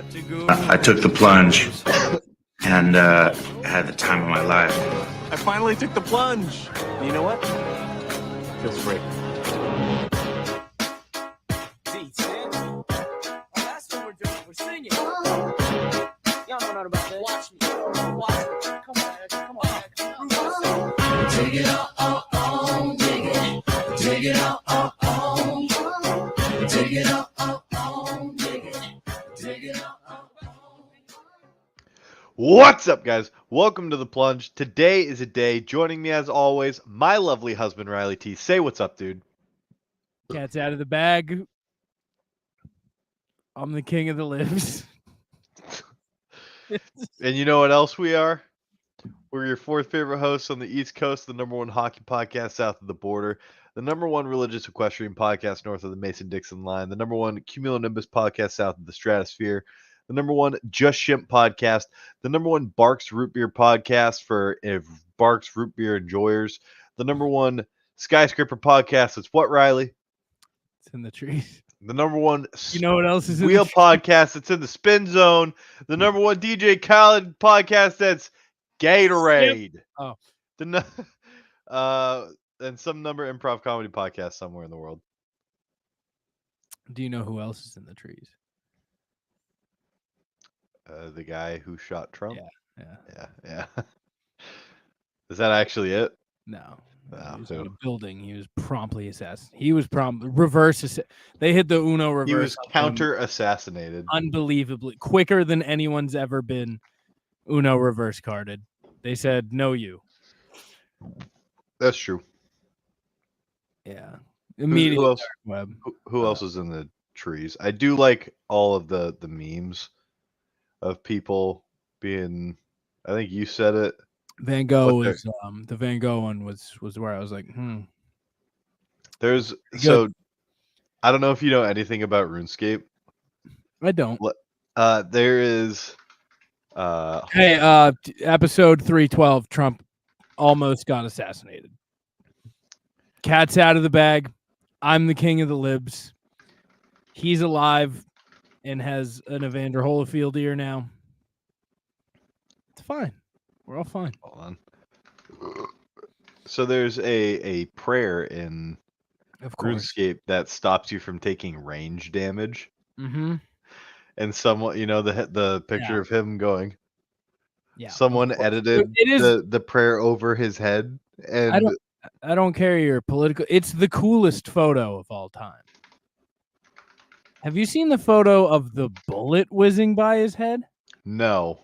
I took the plunge and had the time of my life. I finally took the plunge. And you know what? Feels free. That's what we're doing. We're singing. Y'all don't know about this. Watch me. Watch me. Come on, Ed. Come on, Ed. Take it on, dig it. Take it on, take it on, dig it. Take it on. What's up, guys? Welcome to The Plunge. Today is a day. Joining me, as always, my lovely husband, Riley T. Say what's up, dude. Cat's out of the bag. I'm the king of the lives. And you know what else we are? We're your fourth favorite hosts on the East Coast, the number one hockey podcast south of the border, the number one religious equestrian podcast north of the Mason-Dixon line, the number one cumulonimbus podcast south of the stratosphere, the number one Just Shimp podcast, the number one Barks Root Beer podcast for Barks Root Beer enjoyers, the number one skyscraper podcast. It's what, Riley? It's in the trees. The number one You know what else is in wheel the podcast that's in the spin zone. The number one DJ Khaled podcast that's Gatorade. Oh. And some number improv comedy podcast somewhere in the world. Do you know who else is in the trees? The guy who shot Trump. Yeah. Is that actually it? No. No, He was so- in a building. He was promptly assassinated. He was they hit the Uno reverse. He was on him counter assassinated. unbelievably quicker than anyone's ever been Uno reverse carded. They said, no, you. That's true. Yeah. Who Immediately. else? Dark web. Who else is in the trees? I do like all of the memes of people being. I think you said it. Van Gogh What was the Van Gogh one was where I was like, There's Good. so. I don't know if you know anything about RuneScape. I don't. There is. Hey, episode 312, Trump almost got assassinated. Cat's out of the bag. I'm the king of the libs. He's alive and has an Evander Holyfield ear now. It's fine. We're all fine. Hold on. So there's a prayer in Of course. RuneScape that stops you from taking range damage, Mm-hmm. and someone, the picture Yeah. of him going. Yeah. of Someone course. edited It is. the prayer over his head, and I don't care your political. It's the coolest photo of all time. Have you seen the photo of the bullet whizzing by his head? no.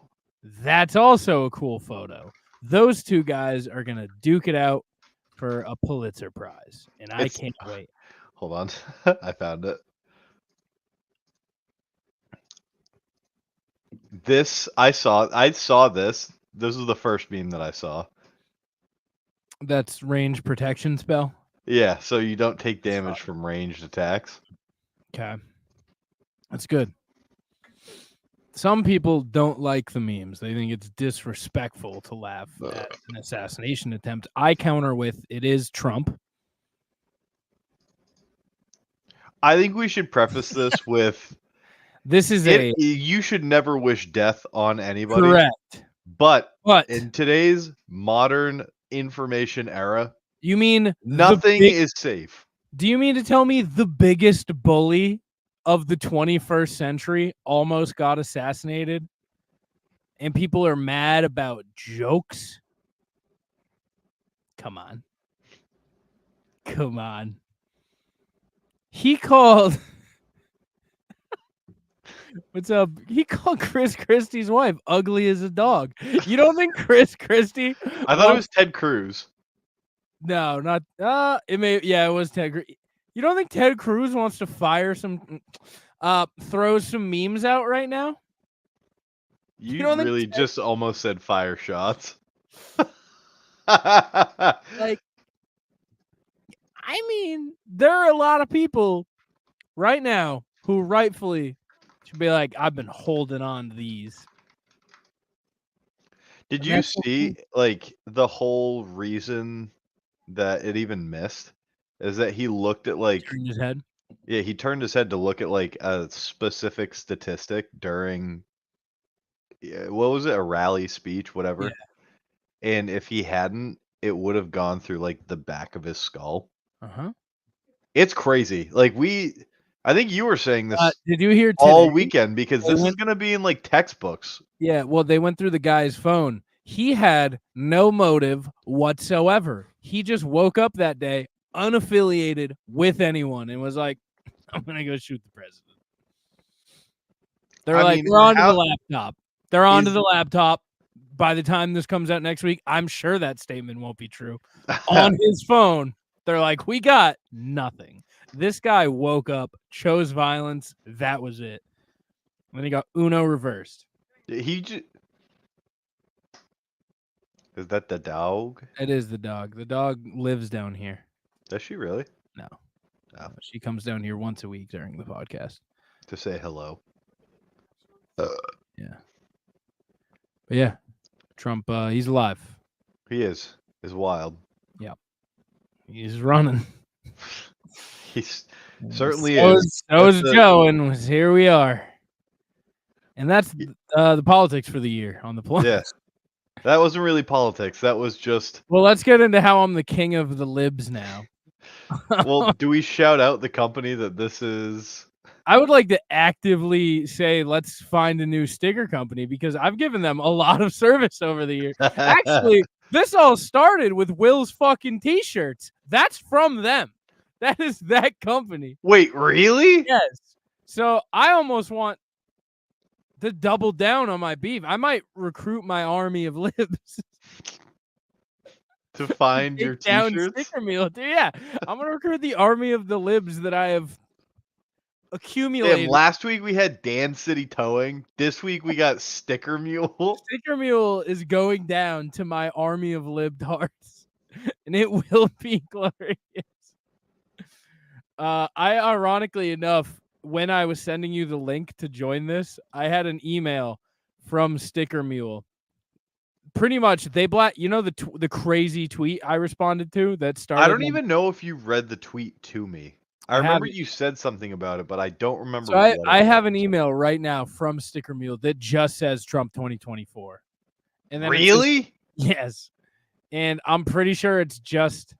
That's also a cool photo. Those two guys are going to duke it out for a Pulitzer Prize, and I It's- can't wait. Hold on, I found it. I saw this. This was the first meme that I saw. That's range protection spell. Yeah, so you don't take damage from ranged attacks. Okay. That's good. Some people don't like the memes. They think it's disrespectful to laugh at an assassination attempt. I counter with it is Trump. I think we should preface this with This is you should never wish death on anybody. correct. But But in today's modern information era, you mean nothing is safe. Do you mean to tell me the biggest bully of the 21st century almost got assassinated and people are mad about jokes? Come on. Come on. He called What's up? He called Chris Christie's wife ugly as a dog. You don't think Chris Christie I thought it was Ted Cruz. No, not it was Ted Cruz. You don't think Ted Cruz wants to fire throw some memes out right now? You don't think really just almost said fire shots. Like, I mean, there are a lot of people right now who rightfully should be like, I've been holding on to these. Did And you that's what see like the whole reason that it even missed is that he looked at like Turned his head. Yeah, he turned his head to look at like a specific statistic during what was it, a rally speech, Yeah. whatever. And if he hadn't, it would have gone through like the back of his skull. Uh-huh. It's crazy. Like I think you were saying this Did you hear all today? weekend because They this is went- going to be in like textbooks. Yeah, well, they went through the guy's phone. He had no motive whatsoever. He just woke up that day unaffiliated with anyone and was like, I'm gonna go shoot the president. They're I like, mean, we're onto how the laptop. They're onto is the laptop. By the time this comes out next week, I'm sure that statement won't be true. On his phone, they're like, we got nothing. This guy woke up, chose violence. That was it. And then he got Uno reversed. he j- is that the dog? It is the dog. The dog lives down here. Does she really? No. Oh. She comes down here once a week during the podcast. To say hello. Yeah. But yeah, Trump, he's alive. He is wild. He's running. He's certainly So is. is That's Joe, and here we are. And that's the politics for the year on the plunge. Yeah. That wasn't really politics. That was just Well, let's get into how I'm the king of the libs now. well, do we shout out the company that this is? I would like to actively say, let's find a new sticker company because I've given them a lot of service over the years. Actually, this all started with Will's fucking t-shirts. That's from them. That is that company. Wait, really? Yes. So I almost want to double down on my beef. I might recruit my army of libs. To find your Take down t-shirts? sticker mule. Dude, yeah. I'm gonna recruit the army of the libs that I have accumulated. Damn, last week we had Dan City Towing. This week we got Sticker Mule. Sticker Mule is going down to my army of libtards, and it will be glorious. I ironically enough, when I was sending you the link to join this, I had an email from Sticker Mule. Pretty much, they the crazy tweet I responded to that started. I don't even know if you read the tweet to me. I remember haven't. you said something about it, but I don't remember. So I have an email right now from Sticker Mule that just says Trump 2024. And then Really? Yes. And I'm pretty sure it's just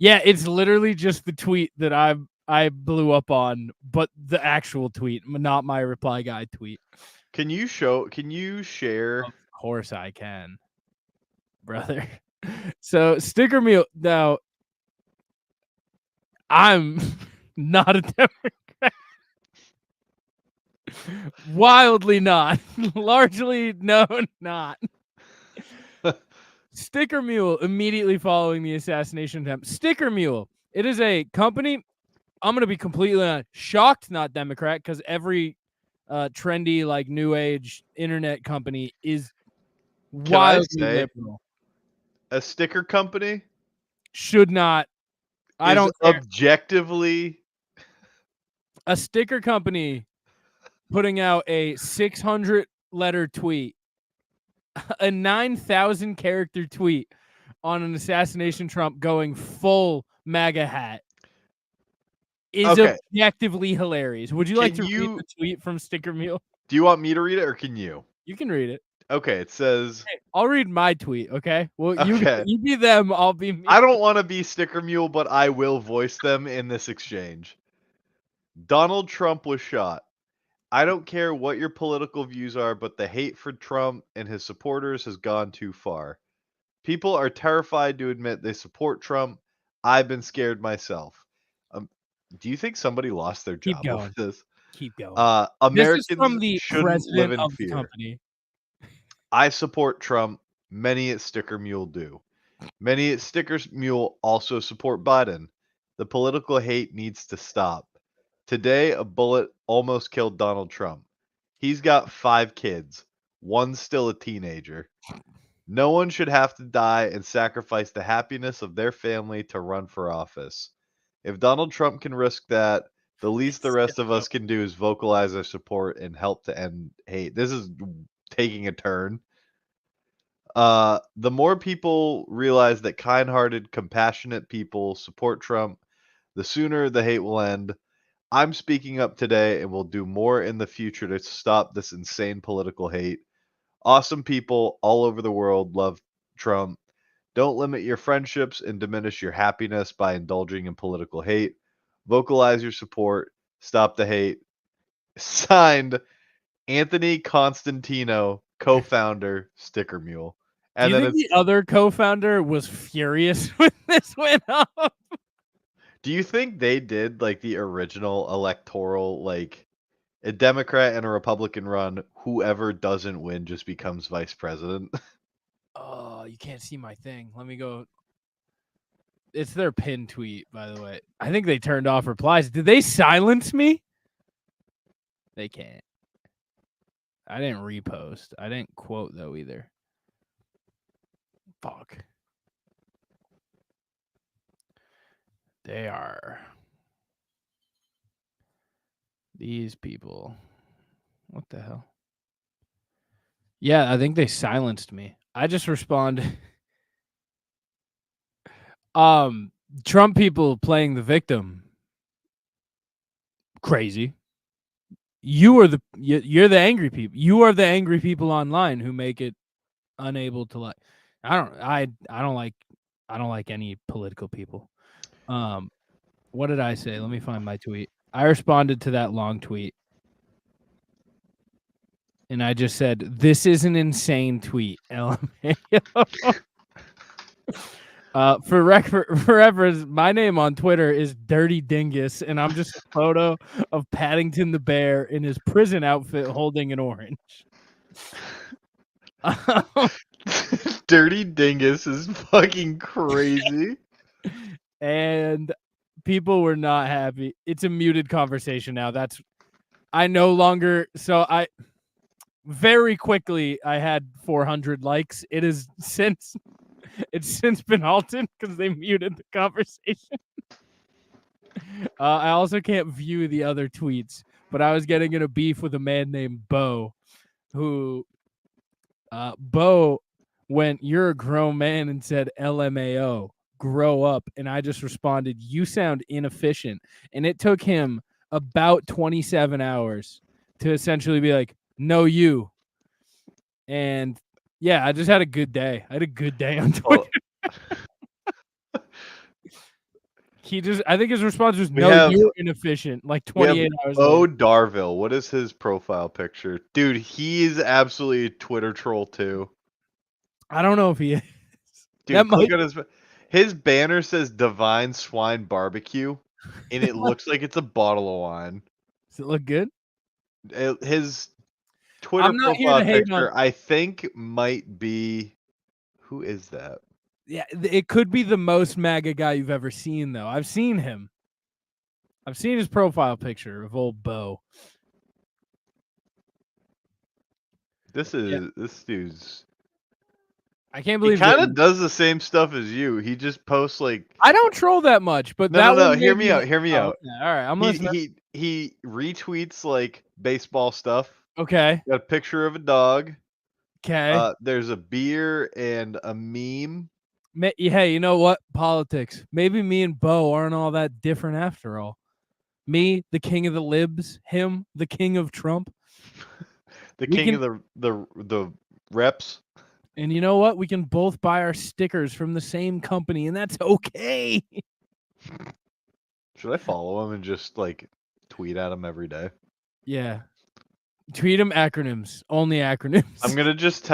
it's literally just the tweet that I blew up on, but the actual tweet, not my reply guy tweet. Can you share? Of course I can, brother. So Sticker Mule, now I'm not a Democrat. Wildly not. Largely known not. Sticker Mule immediately following the assassination attempt. Sticker Mule. It is a company. I'm going to be completely shocked, not Democrat, because every trendy, like new age internet company is wildly liberal. A sticker company Should not. I don't care. Objectively. A sticker company putting out a 600-letter tweet, a 9,000 character tweet on an assassination Trump going full MAGA hat is objectively hilarious. Would you like to read the tweet from Sticker Mule? Do you want me to read it or can you? You can read it. Okay, it says... Hey, I'll read my tweet, okay? Well, you be them, I'll be me. I don't want to be Sticker Mule, but I will voice them in this exchange. Donald Trump was shot. I don't care what your political views are, but the hate for Trump and his supporters has gone too far. People are terrified to admit they support Trump. I've been scared myself. Do you think somebody lost their job over this? Keep going. Americans this is from the shouldn't live in of fear. The company. I support Trump. Many at Sticker Mule do. Many at Sticker Mule also support Biden. The political hate needs to stop. Today, a bullet almost killed Donald Trump. He's got 5 kids. One's still a teenager. No one should have to die and sacrifice the happiness of their family to run for office. If Donald Trump can risk that, the least the rest of us can do is vocalize our support and help to end hate. This is taking a turn. The more people realize that kind-hearted, compassionate people support Trump, the sooner the hate will end. I'm speaking up today and will do more in the future to stop this insane political hate. Awesome people all over the world love Trump. Don't limit your friendships and diminish your happiness by indulging in political hate. Vocalize your support. Stop the hate. Signed, Anthony Constantino, co-founder, Sticker Mule. Do And you then think the other co-founder was furious when this went up? do you think they did like the original electoral, like a Democrat and a Republican run, whoever doesn't win just becomes vice president? Oh, you can't see my thing. Let me go. It's their pinned tweet, by the way. I think they turned off replies. Did they silence me? They can't. I didn't repost. I didn't quote, though, either. Fuck. They are. These people. What the hell? Yeah, I think they silenced me. I just respond. Trump people playing the victim. Crazy. You're the angry people. You are the angry people online who make it unable to like. I don't like any political people. What did I say? Let me find my tweet. I responded to that long tweet. And I just said, "This is an insane tweet." LMAO. For reference, my name on Twitter is Dirty Dingus, and I'm just a photo of Paddington the bear in his prison outfit holding an orange. Dirty Dingus is fucking crazy. And people were not happy. It's a muted conversation now. I no longer. So very quickly I had 400 likes. It's since been halted because they muted the conversation. I also can't view the other tweets, but I was getting in a beef with a man named Bo, who Bo went, "You're a grown man," and said LMAO, grow up. And I just responded, "You sound inefficient." And it took him about 27 hours to essentially be like, "No, you." And yeah, I just had a good day. I had a good day on Twitter. I think his response was, "No, you're inefficient." Like 28 hours later. Bo Darville. What is his profile picture? Dude, he's absolutely a Twitter troll too. I don't know if he is. Dude, click on his banner says Divine Swine Barbecue, and it looks like it's a bottle of wine. Does it look good? His Twitter profile picture, I think, might be. Who is that? Yeah, it could be the most MAGA guy you've ever seen, though. I've seen him. I've seen his profile picture of old Bo. This dude's. I can't believe he kind of does the same stuff as you. He just posts like. I don't troll that much, but no. Hear me out. Hear me out. Yeah, all right, I'm listening. He retweets like baseball stuff. Okay. Got a picture of a dog. Okay. There's a beer and a meme. Hey, you know what? Politics. Maybe me and Bo aren't all that different after all. Me, the king of the libs. Him, the king of Trump. The king of the reps. And you know what? We can both buy our stickers from the same company, and that's okay. Should I follow him and just like tweet at him every day? Yeah. Tweet him acronyms. Only acronyms. I'm going to just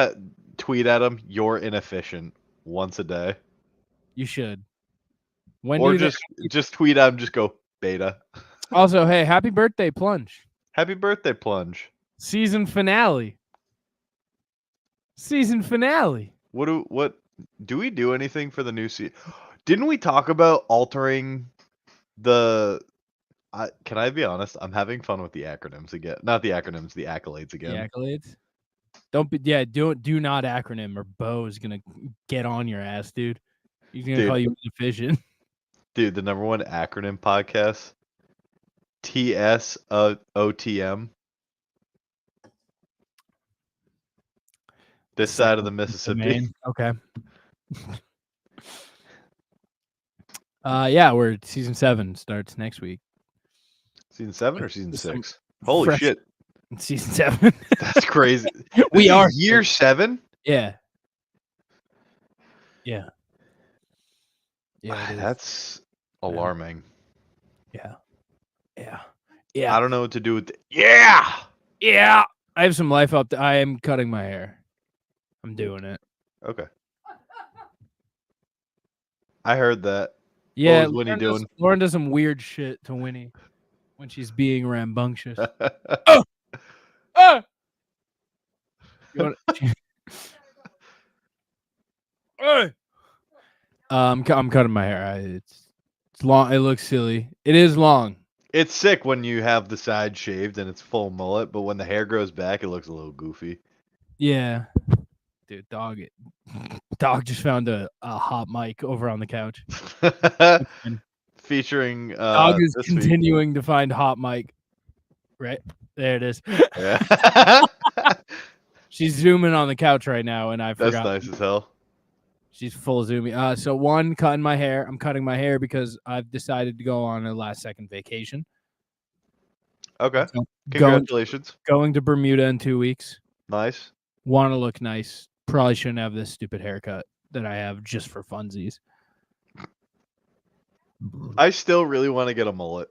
tweet at him, "You're inefficient," once a day. You should. Or just tweet at him, just go, "Beta." Also, hey, happy birthday, Plunge. Happy birthday, Plunge. Season finale. What do we do anything for the new season? Didn't we talk about altering the can I be honest? I'm having fun with the acronyms again. Not the acronyms, the accolades again. The accolades? Do not acronym or Bo is gonna get on your ass, dude. He's gonna call you inefficient. Dude, the number one acronym podcast. TSOTM. This side of the Mississippi. Okay. Yeah, season 7 starts next week. Season 7 or season With some 6? Holy fresh- shit. Season 7. That's crazy. We This is are year 7? Yeah. Yeah. Yeah, it is. That's alarming. Yeah. Yeah. Yeah. I don't know what to do with it. Yeah. Yeah. I have some life up. I am cutting my hair. I'm doing it. Okay. I heard that. Yeah. was Winnie doing? Lauren does some weird shit to Winnie when she's being rambunctious. You want- I'm cutting my hair. It's long. It looks silly. It is long. It's sick when you have the side shaved and it's full mullet, but when the hair grows back, it looks a little goofy. Yeah. Dude, dog just found a hot mic over on the couch. Featuring Dog is this week. continuing to find hot mic. Right there it is. Yeah. She's zooming on the couch right now, and I That's forgot. nice as hell. She's full zooming. So one, cutting my hair. I'm cutting my hair because I've decided to go on a last second vacation. Okay. So Congratulations. going to Bermuda in 2 weeks. Nice. Want to look nice. Probably shouldn't have this stupid haircut that I have just for funsies. I still really want to get a mullet.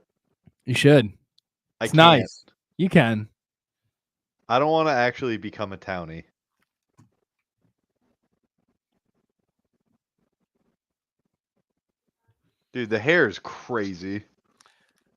You should. I It's can't. nice. You can. I don't want to actually become a townie. Dude, the hair is crazy.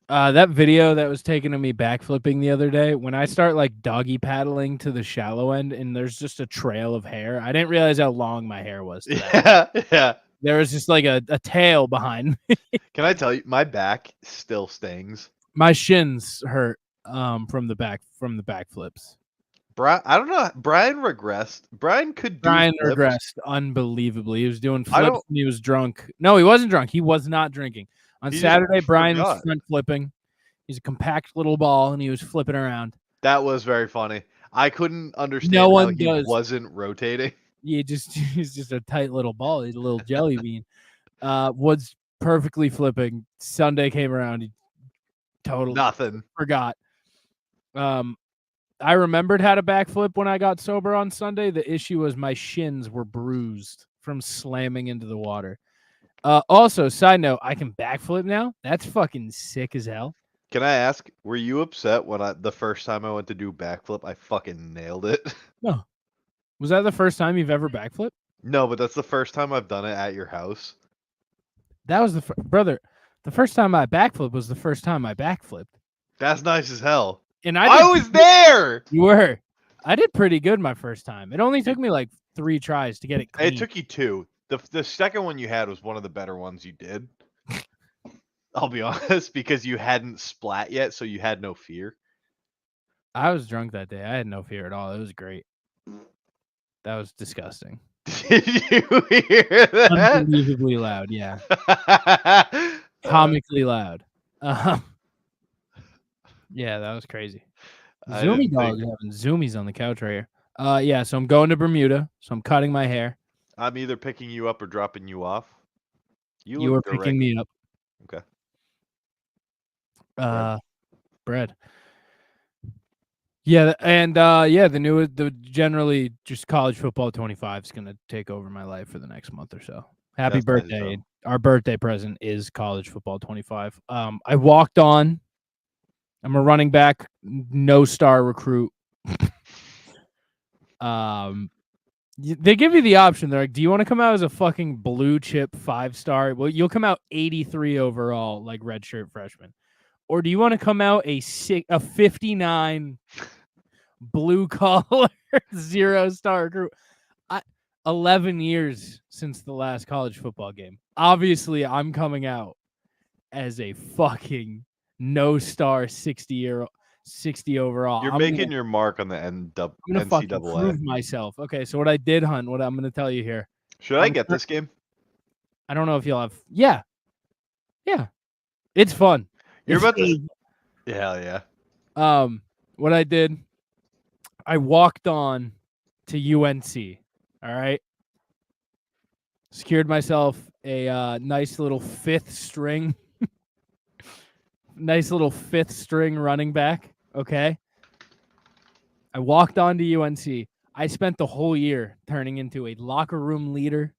That video that was taken of me backflipping the other day, when I start like doggy paddling to the shallow end and there's just a trail of hair, I didn't realize how long my hair was. Yeah. There was just like a tail behind me. Can I tell you, my back still stings. My shins hurt from the backflips. I don't know. Brian regressed. Brian could do Brian flips. regressed unbelievably. He was doing I flips don't- and he was drunk. No, he wasn't drunk. He was not drinking. On He just Saturday, Brian was forgot. front flipping. He's a compact little ball and he was flipping around. That was very funny. I couldn't understand No how one he does. wasn't rotating. He's just a tight little ball. He's a little jelly bean. Was perfectly flipping. Sunday came around. He totally Nothing. forgot. I remembered how to backflip when I got sober on Sunday. The issue was my shins were bruised from slamming into the water. Also, side note, I can backflip now. That's fucking sick as hell. Can I ask, were you upset when the first time I went to do backflip, I fucking nailed it? No. Was that the first time you've ever backflipped? No, but that's the first time I've done it at your house. That was brother. The first time I backflipped was the first time I backflipped. That's nice as hell. And I was there. You were. I did pretty good my first time. It only took me like 3 tries to get it clean. It took you 2. The second one you had was one of the better ones you did. I'll be honest, because you hadn't splat yet, so you had no fear. I was drunk that day. I had no fear at all. It was great. That was disgusting. Did you hear that? Unbelievably loud, yeah. Comically loud. Yeah, that was crazy. I Zoomy didn't dog think- having zoomies on the couch right here. Yeah, so I'm going to Bermuda. So I'm cutting my hair. I'm either picking you up or dropping you off. You were look picking direct- me up. Okay. Bread. Yeah, the generally just college football 25 is gonna take over my life for the next month or so. Happy That's nice as birthday! hell. Our birthday present is college football 25. I walked on. I'm a running back, no star recruit. They give you the option. They're like, "Do you want to come out as a fucking blue chip 5-star? Well, you'll come out 83 overall, like redshirt freshman, or do you want to come out a 59 blue collar 0-star recruit?" 11 years since the last college football game. Obviously, I'm coming out as a fucking no-star 60 overall. You're I'm making gonna, your mark on the I'm gonna fucking prove NCAA. myself. Okay, so what I did, Hunt, what I'm gonna tell you here. Should I I'm get try- this game? I don't know if you'll have. Yeah, it's fun. You're It's about to. easy. Hell yeah. What I did, I walked on to UNC. All right, secured myself a nice little 5th string nice little fifth string running back. Okay. I walked on to UNC. I spent the whole year turning into a locker room leader.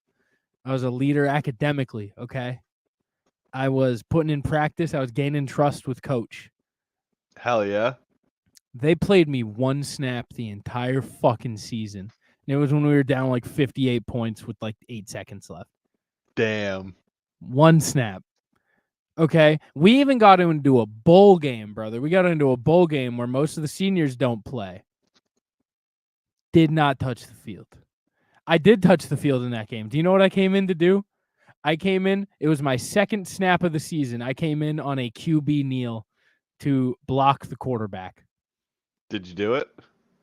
I was a leader academically. Okay. I was putting in practice. I was gaining trust with coach. Hell yeah. They played me one snap the entire fucking season. And it was when we were down like 58 points with like 8 seconds left. Damn. One snap. Okay. We even got into a bowl game, brother. We got into a bowl game where most of the seniors don't play. Did not touch the field. I did touch the field in that game. Do you know what I came in to do? I came in, it was my second snap of the season. I came in on a QB kneel to block the quarterback. Did you do it?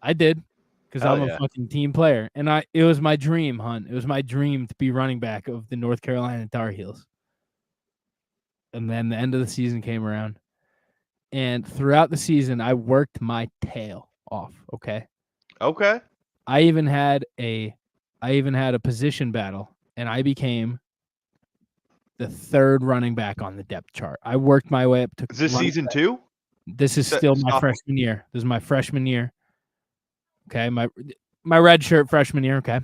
I did, because Hell I'm yeah. a fucking team player. And it was my dream, Hunt. It was my dream to be running back of the North Carolina Tar Heels. And then the end of the season came around. And throughout the season, I worked my tail off, okay? Okay. I even had a position battle, and I became the third running back on the depth chart. I worked my way up to. Is this running season back. 2? This is still my Stop. freshman year. This is my freshman year. Okay, my red shirt freshman year. Okay,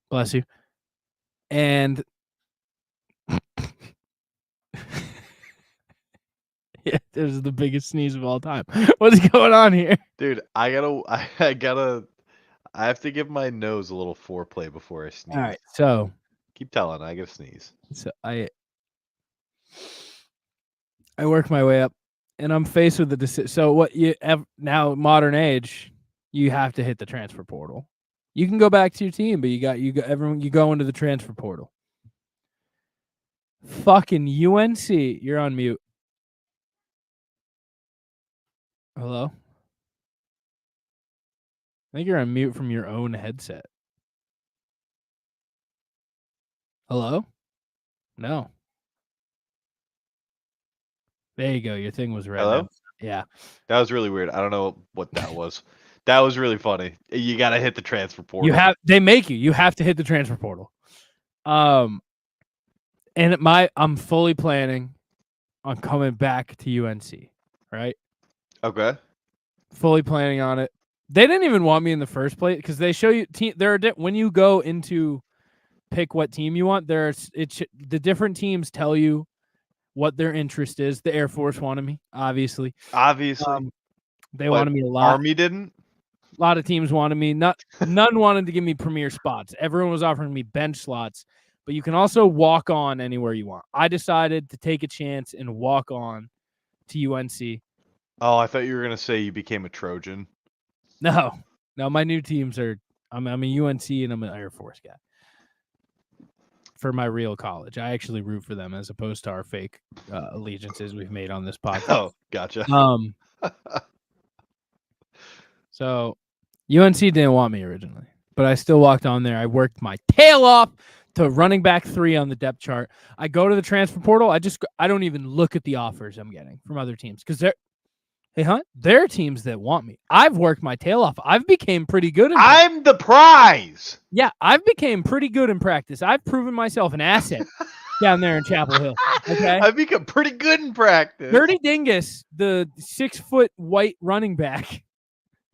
bless you. And yeah, this is the biggest sneeze of all time. What's going on here? Dude, I have to give my nose a little foreplay before I sneeze. All right, so Keep telling. I gotta sneeze. I work my way up, and I'm faced with the decision. So what you have now, modern age, you have to hit the transfer portal. You can go back to your team, but you got everyone. You go into the transfer portal. Fucking UNC, you're on mute. Hello? I think you're on mute from your own headset. Hello? No. There you go. Your thing was red. Hello? Now. Yeah. That was really weird. I don't know what that was. That was really funny. You gotta hit the transfer portal. They make you. You have to hit the transfer portal. And I'm fully planning on coming back to UNC, right? Okay. Fully planning on it. They didn't even want me in the first place because they show you when you go into pick what team you want. The different teams tell you what their interest is. The Air Force wanted me, obviously. They wanted me a lot. Army didn't. A lot of teams wanted me. None wanted to give me premier spots. Everyone was offering me bench slots, but you can also walk on anywhere you want. I decided to take a chance and walk on to UNC. Oh, I thought you were gonna say you became a Trojan. No, my new teams are. I'm a UNC and I'm an Air Force guy. For my real college, I actually root for them as opposed to our fake allegiances we've made on this podcast. Oh, gotcha. So UNC didn't want me originally, but I still walked on there. I worked my tail off to running back 3 on the depth chart. I go to the transfer portal. I don't even look at the offers I'm getting from other teams because there are teams that want me. I've worked my tail off. I've became pretty good. I'm the prize. Yeah, I've became pretty good in practice. I've proven myself an asset down there in Chapel Hill. Okay, I've become pretty good in practice. Dirty Dingus, the 6-foot white running back,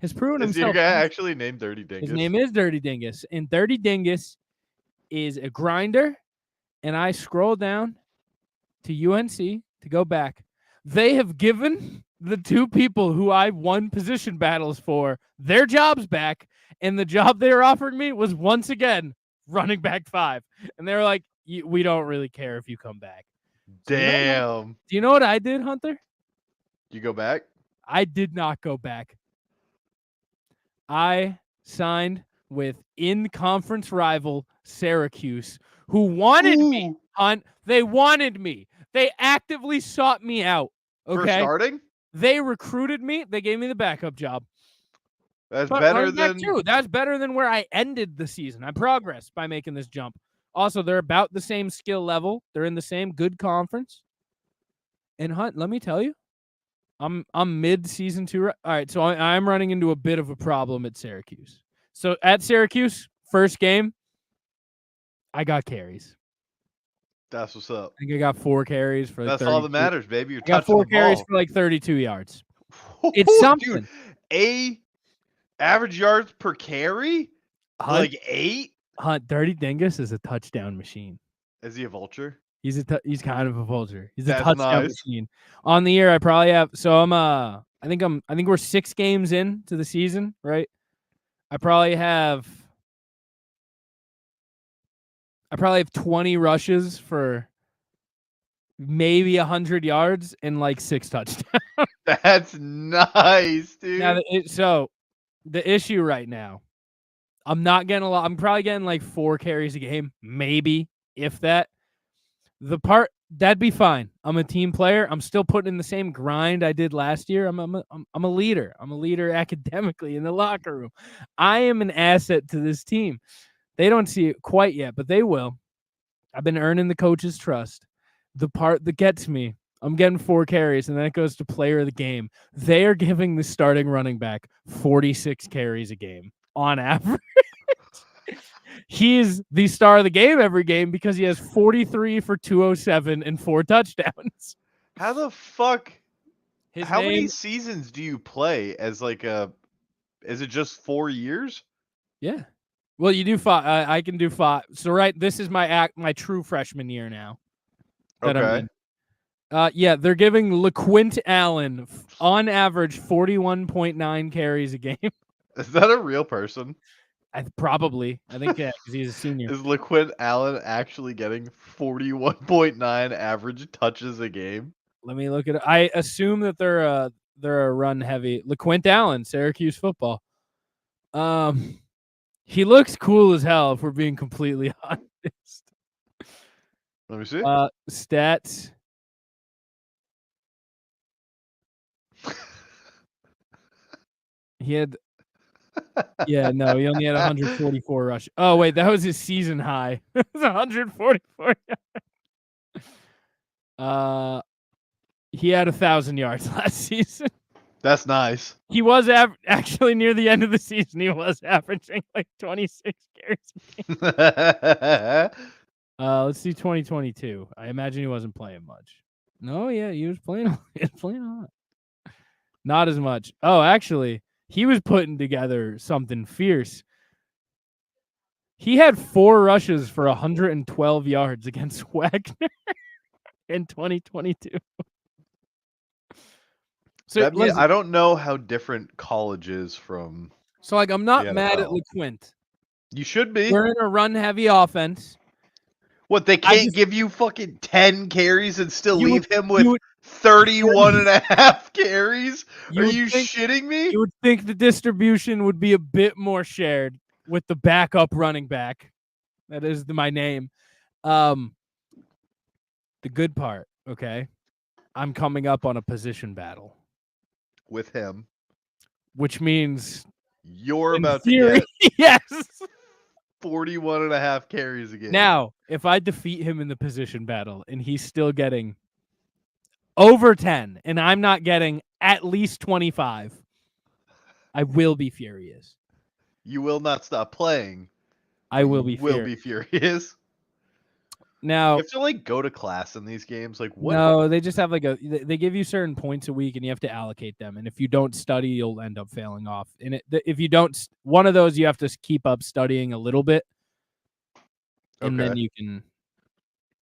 has proven Is himself. your guy actually named Dirty Dingus? His name is Dirty Dingus, and Dirty Dingus is a grinder. And I scroll down to UNC to go back. They have given the 2 people who I won position battles for their jobs back, and the job they were offering me was once again running back 5. And they were like, "We don't really care if you come back." So Damn. do you know what I did, Hunter? You go back? I did not go back. I signed with in-conference rival Syracuse, who wanted me, Hunt. They wanted me. They actively sought me out. Okay. For starting? They recruited me. They gave me the backup job. That's But better running back than too. That's better than where I ended the season. I progressed by making this jump. Also, they're about the same skill level. They're in the same good conference. And Hunt, let me tell you, I'm mid-season 2. All right, so I'm running into a bit of a problem at Syracuse. So at Syracuse, first game, I got carries. That's what's up. I think I got 4 carries for like That's all that 32. matters, baby. You're I got touching 4 the carries ball. for like 32 yards. It's something. Dude, average yards per carry? Hunt, Like 8? Dirty Dingus is a touchdown machine. Is he a vulture? He's kind of a vulture. He's a That's touchdown nice. machine. On the year, I probably have. So I think we're 6 games into the season, right? I probably have 20 rushes for maybe 100 yards and like 6 touchdowns. That's nice, dude. Now, so the issue right now, I'm not getting a lot. I'm probably getting like 4 carries a game, maybe, if that. That'd be fine. I'm a team player. I'm still putting in the same grind I did last year. I'm a leader. I'm a leader academically in the locker room. I am an asset to this team. They don't see it quite yet, but they will. I've been earning the coach's trust. The part that gets me, I'm getting 4 carries, and then it goes to player of the game. They are giving the starting running back 46 carries a game on average. He's the star of the game every game because he has 43 for 207 and 4 touchdowns. How the fuck? How many seasons do you play as like a? Is it just 4 years? Yeah. Well, you do 5. I can do 5. So this is my true freshman year now. That I'm in. Yeah, they're giving LeQuint Allen on average 41.9 carries a game. Is that a real person? Probably. I think because he's a senior. Is LeQuint Allen actually getting 41.9 average touches a game? Let me look at it. I assume that they're a run heavy. LeQuint Allen, Syracuse football. He looks cool as hell if we're being completely honest. Let me see. Stats. He had he only had 144 rush. Oh wait, that was his season high. It was 144. He had 1,000 yards last season. That's nice. He was actually near the end of the season. He was averaging like 26 carries a game. Let's see 2022. I imagine he wasn't playing much. No, yeah, he was playing. He was playing a lot. Not as much. Oh, actually, he was putting together something fierce. He had 4 rushes for 112 yards against Wagner in 2022. So I don't know how different college is from. So I'm not mad at LeQuint. You should be. We're in a run-heavy offense. What, they can't give you fucking 10 carries and still leave him with 31 and a half carries? Are you shitting me? You would think the distribution would be a bit more shared with the backup running back. That is my name. The good part, okay? I'm coming up on a position battle. With him. Which means you're about to get yes 41 and a half carries a game. Now, if I defeat him in the position battle and he's still getting over 10 and I'm not getting at least 25, I will be furious. You will not stop playing. I will be furious. Now, you have to like go to class in these games. Like what? No, they just have they give you certain points a week and you have to allocate them. And if you don't study, you'll end up failing off. And if you don't, one of those you have to keep up studying a little bit, and then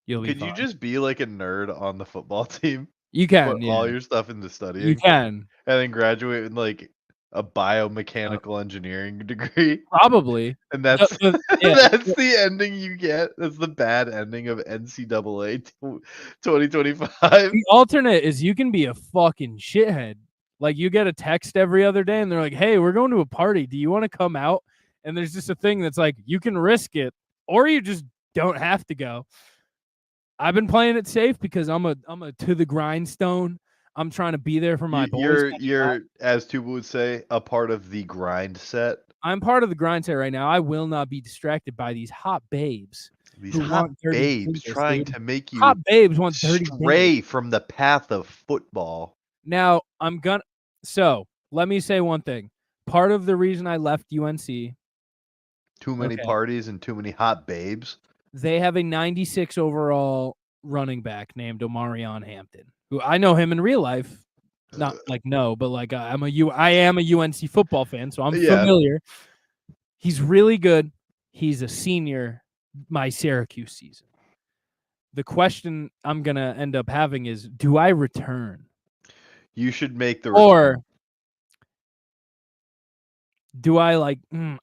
you'll be. Could fine. you just be like a nerd on the football team? You can put all your stuff into studying. You can, and then graduate with like a biomechanical engineering degree. Probably. And that's that's the ending you get. That's the bad ending of NCAA 2025. The alternate is you can be a fucking shithead. Like you get a text every other day and they're like, "Hey, we're going to a party. Do you want to come out?" And there's just a thing that's like you can risk it or you just don't have to go. I've been playing it safe because I'm a to the grindstone. I'm trying to be there for my boys. You're, as Tuba would say, a part of the grind set. I'm part of the grind set right now. I will not be distracted by these hot babes. These hot babes trying to make you hot babes want dirty stray from the path of football. Now, so let me say one thing. Part of the reason I left UNC. Too many parties and too many hot babes. They have a 96 overall running back named Omarion Hampton, who I know him in real life. Not like no, but like I am a UNC football fan, so I'm familiar. He's really good. He's a senior my Syracuse season. The question I'm gonna end up having is, do I return? You should make the Or return. do I like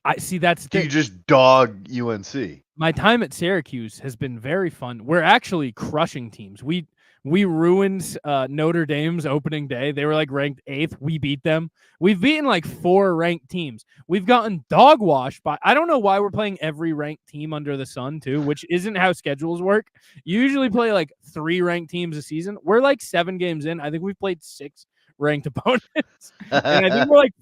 I see that's Do you just dog UNC? my time at Syracuse has been very fun. We're actually crushing teams. We ruined Notre Dame's opening day. They were like ranked 8th. We beat them. We've beaten like 4 ranked teams. We've gotten dog washed by, I don't know why we're playing every ranked team under the sun too, which isn't how schedules work. You usually play like 3 ranked teams a season. We're like 7 games in. I think we've played 6 ranked opponents. And I think we're like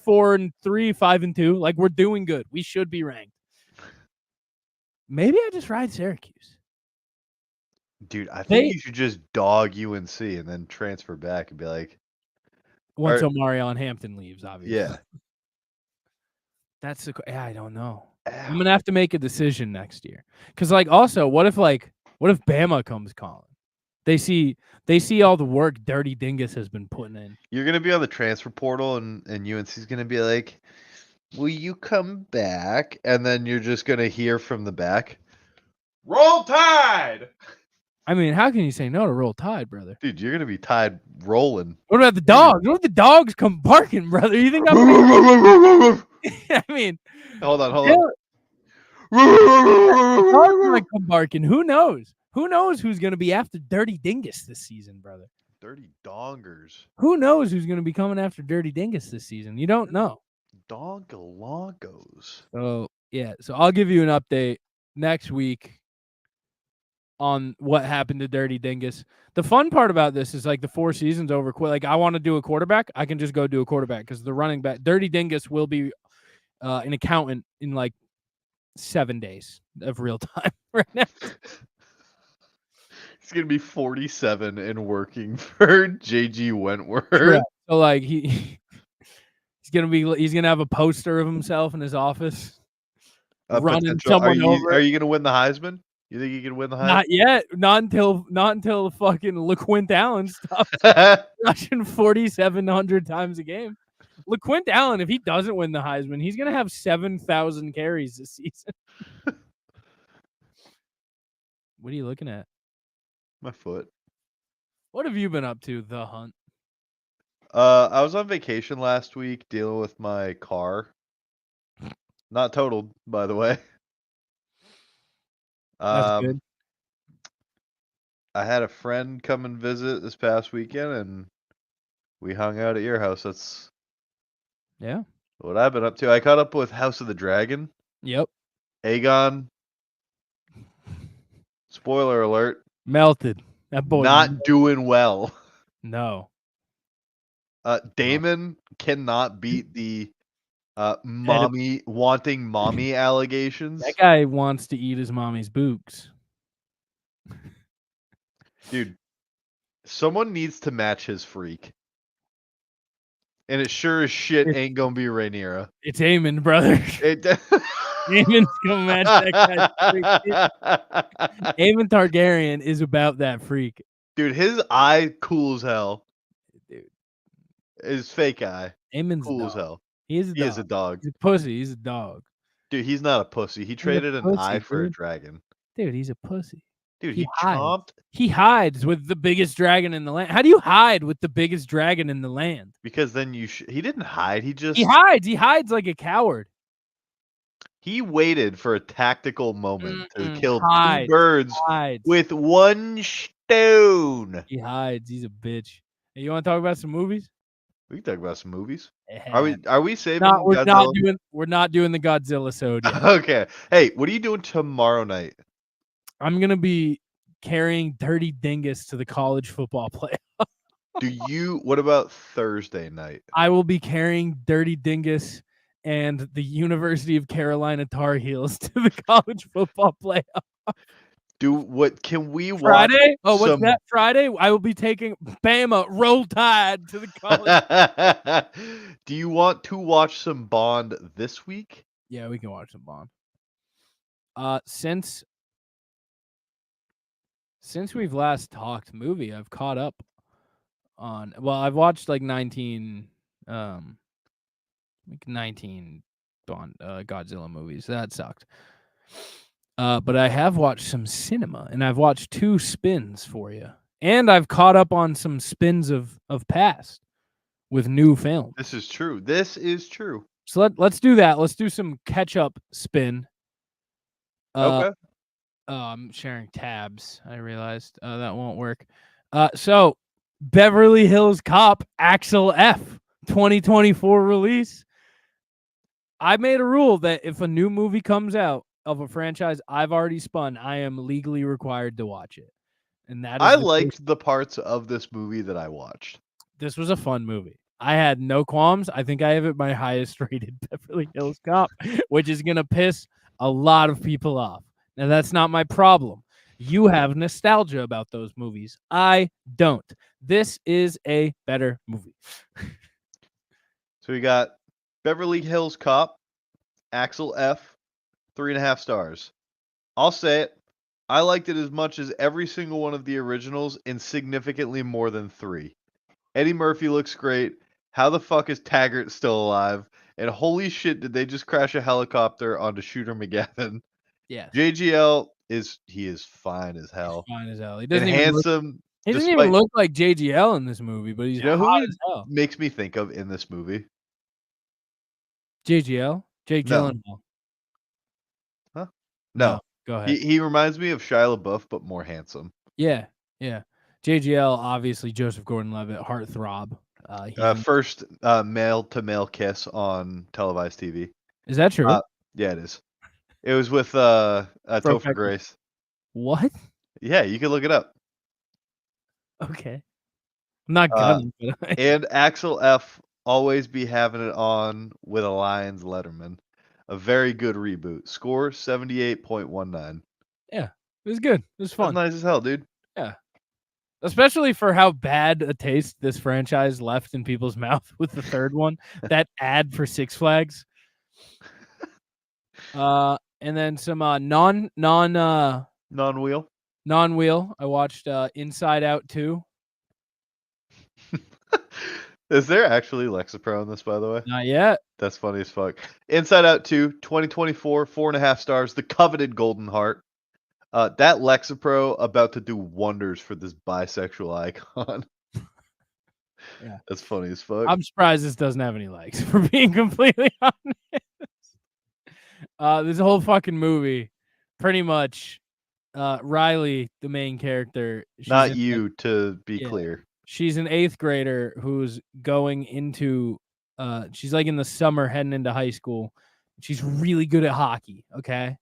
4-3, 5-2. Like we're doing good. We should be ranked. Maybe I just ride Syracuse. Dude, I think you should just dog UNC and then transfer back and be like, once Omarion Hampton leaves, obviously. yeah. That's I don't know. I'm gonna have to make a decision next year. Cause like also, what if Bama comes calling? They see all the work Dirty Dingus has been putting in. You're gonna be on the transfer portal and UNC's gonna be like, will you come back? And then you're just gonna hear from the back, Roll Tide! I mean, how can you say no to Roll Tide, brother? Dude, you're gonna be Tide rolling. What about the dogs? What if the dogs come barking, brother? You think I'm I mean, hold on. Dogs might come barking. Who knows? Who knows who's gonna be after Dirty Dingus this season, brother? Dirty dongers. Who knows who's gonna be coming after Dirty Dingus this season? You don't know. Dongalongos. So yeah, so I'll give you an update next week on what happened to Dirty Dingus. The fun part about this is like the 4 seasons over quick. Like I want to do a quarterback, I can just go do a quarterback because the running back Dirty Dingus will be an accountant in like 7 days of real time right now. He's gonna be 47 and working for JG Wentworth. Correct. So like he's gonna have a poster of himself in his office running someone over. Are you gonna win the Heisman? You think you can win the Heisman? Not yet. Not until fucking LeQuint Allen stops rushing 4,700 times a game. LeQuint Allen, if he doesn't win the Heisman, he's gonna have 7,000 carries this season. What are you looking at? My foot. What have you been up to, The Hunt? I was on vacation last week dealing with my car. Not totaled, by the way. That's good. I had a friend come and visit this past weekend, and we hung out at your house. That's what I've been up to. I caught up with House of the Dragon. Yep. Aegon. Spoiler alert. Melted. That boy Not doing well. No. Damon cannot beat the wanting mommy allegations. That guy wants to eat his mommy's books. Dude, someone needs to match his freak. And it sure as shit ain't gonna be Rhaenyra. It's Aemon, brother. Aemon's gonna match that guy's freak. Aemon Targaryen is about that freak. Dude, his eye cool as hell. Dude. His fake eye. Aemon's cool as hell. He is a dog. He's a pussy. He's a dog. Dude, he's not a pussy. He traded an eye for a dragon. Dude, he's a pussy. Dude, he chomped. He hides with the biggest dragon in the land. How do you hide with the biggest dragon in the land? Because then he didn't hide. He hides. He hides like a coward. He waited for a tactical moment to kill 2 birds with 1 stone. He hides. He's a bitch. Hey, you want to talk about some movies? We can talk about some movies. Yeah. Are we saving? No, we're not doing the Godzilla sode yet. Okay. Hey, what are you doing tomorrow night? I'm gonna be carrying Dirty Dingus to the college football playoff. What about Thursday night? I will be carrying Dirty Dingus and the University of Carolina Tar Heels to the college football playoff. Can we watch Friday? Oh, what's that? Friday? I will be taking Bama Roll Tide to the college. Do you want to watch some Bond this week? Yeah, we can watch some Bond. Since Since we've last talked movie, I've caught up on. Well, I've watched like 19 Bond Godzilla movies. That sucked. But I have watched some cinema, and I've watched 2 spins for you, and I've caught up on some spins of past with new film. This is true. This is true. So let's do that. Let's do some catch up spin. Okay. I'm sharing tabs. I realized that won't work. So Beverly Hills Cop Axel F 2024 release. I made a rule that if a new movie comes out of a franchise I've already spun, I am legally required to watch it. And that is I liked the parts of this movie that I watched. This was a fun movie. I had no qualms. I think I have it my highest rated Beverly Hills Cop, which is going to piss a lot of people off. Now, that's not my problem. You have nostalgia about those movies. I don't. This is a better movie. So we got Beverly Hills Cop, Axel F, 3.5 stars. I'll say it. I liked it as much as every single one of the originals and significantly more than 3. Eddie Murphy looks great. How the fuck is Taggart still alive? And holy shit, did they just crash a helicopter onto Shooter McGavin? Yes. JGL is fine as hell. Fine as hell. He And doesn't even look, handsome. he doesn't despite- even look like JGL in this movie, but he's You know who hot he as hell. makes me think of in this movie? JGL? Jake No. Gyllenhaal. Huh? No. Go ahead. He reminds me of Shia LaBeouf, but more handsome. Yeah. JGL, obviously Joseph Gordon-Levitt, heartthrob. He's First male-to-male kiss on televised TV. is that true? Yeah, it is. It was with Topher Brokeback- Grace. What? Yeah, you can look it up. Okay. I'm not gonna. but And Axel F always be having it on with a Lions Letterman. A very good reboot. Score 78.19. it was good. It was That's fun. nice as hell, dude. Especially for how bad a taste this franchise left in people's mouth with the third one. That ad for Six Flags. And then some non-wheel. Non-wheel. I watched Inside Out 2. Is there actually Lexapro in this, by the way? Not yet. That's funny as fuck. Inside Out 2, 2024, 4.5 stars. The coveted Golden Heart. That Lexapro about to do wonders for this bisexual icon. Yeah. That's funny as fuck. I'm surprised this doesn't have any likes, for being completely honest. This whole fucking movie, pretty much, Riley, the main character. Not you, to be Yeah. clear. She's an 8th grader who's going into, she's like in the summer heading into high school. She's really good at hockey, okay?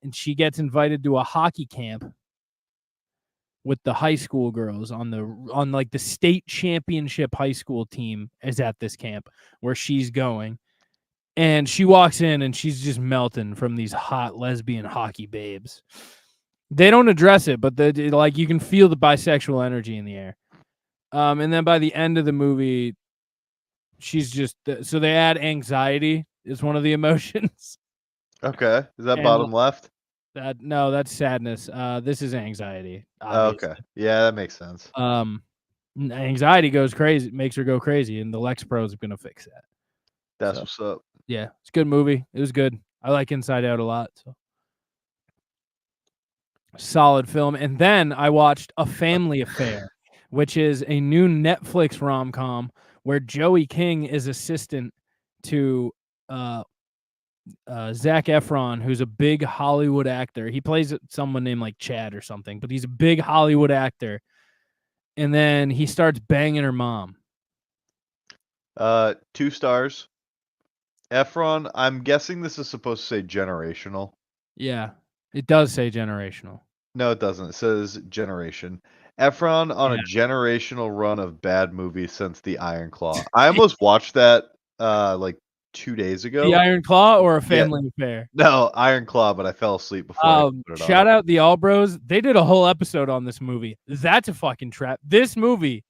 And she gets invited to a hockey camp with the high school girls on like the state championship high school team is at this camp where she's going. And she walks in and she's just melting from these hot lesbian hockey babes. They don't address it, but like you can feel the bisexual energy in the air. And then by the end of the movie, she's just so they add anxiety is one of the emotions. Okay. Is that And bottom left? No, that's sadness. This is anxiety. Oh, Obviously. okay. Yeah, that makes sense. Anxiety goes crazy, makes her go crazy, and the Lexapro is going to fix that. That's so- what's up. Yeah, it's a good movie. It was good. I like Inside Out a lot. So solid film. And then I watched A Family Affair, which is a new Netflix rom-com where Joey King is assistant to Zac Efron, who's a big Hollywood actor. He plays someone named like Chad or something, but he's a big Hollywood actor. And then he starts banging her mom. 2 stars. Efron, I'm guessing this is supposed to say generational. Yeah, it does say generational. No, it doesn't. It says generation. Efron on a generational run of bad movies since The Iron Claw. I almost watched that like 2 days ago. The Iron Claw or A Family Affair? No, Iron Claw, but I fell asleep before I put it on. Shout out the All Bros. They did a whole episode on this movie. That's a fucking trap. This movie,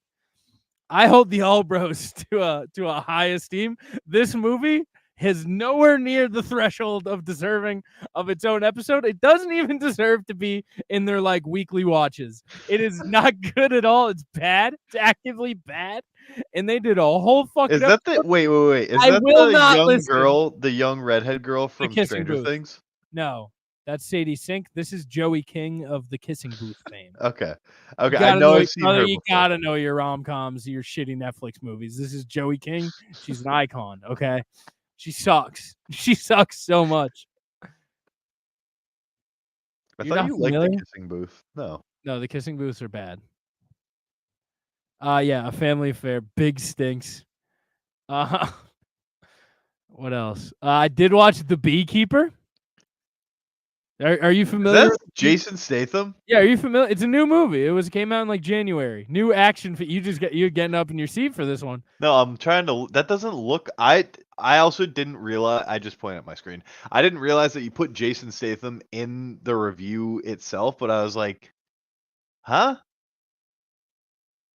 I hold the All Bros to a high esteem. This movie is nowhere near the threshold of deserving of its own episode. It doesn't even deserve to be in their like weekly watches. It is not good at all. It's bad. It's actively bad. And they did a whole fucking Is that the wait? Is I that will the not young listen. girl, the young redhead girl from Kissing Stranger Booth. Things? No, that's Sadie Sink. This is Joey King of the Kissing Booth fame. Okay. You I gotta know know, I've seen brother, her you before. gotta know your rom-coms, your shitty Netflix movies. This is Joey King. She's an icon, okay? She sucks. She sucks so much. I You're thought not you liked the familiar? Kissing Booth. No. No, the Kissing Booths are bad. Yeah, A Family Affair, big stinks. What else? I did watch The Beekeeper. Are you Is familiar? that Jason Statham? Yeah, are you familiar? It's a new movie. Came out in like January. New action. You're getting up in your seat for this one. No, I'm trying to. That doesn't look. I also didn't realize. I just pointed at my screen. I didn't realize that you put Jason Statham in the review itself, but I was like, huh?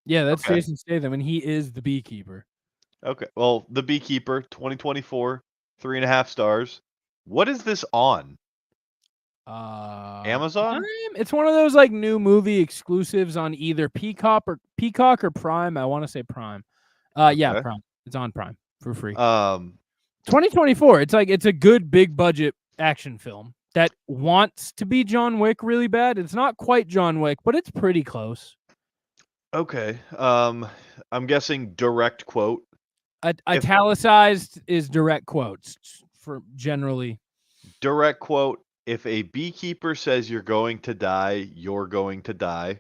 Yeah, that's Okay. Jason Statham, and he is the beekeeper. Okay. Well, The Beekeeper, 2024, 3.5 stars. What is this on? Amazon? Prime? It's one of those like new movie exclusives on either Peacock or Prime. I want to say Prime. Yeah, Okay. Prime. It's on Prime for free. 2024. 2024. It's a good big budget action film that wants to be John Wick really bad. It's not quite John Wick, but it's pretty close. Okay. I'm guessing direct quote. Italicized is direct quotes for generally. Direct quote. If a beekeeper says you're going to die, you're going to die.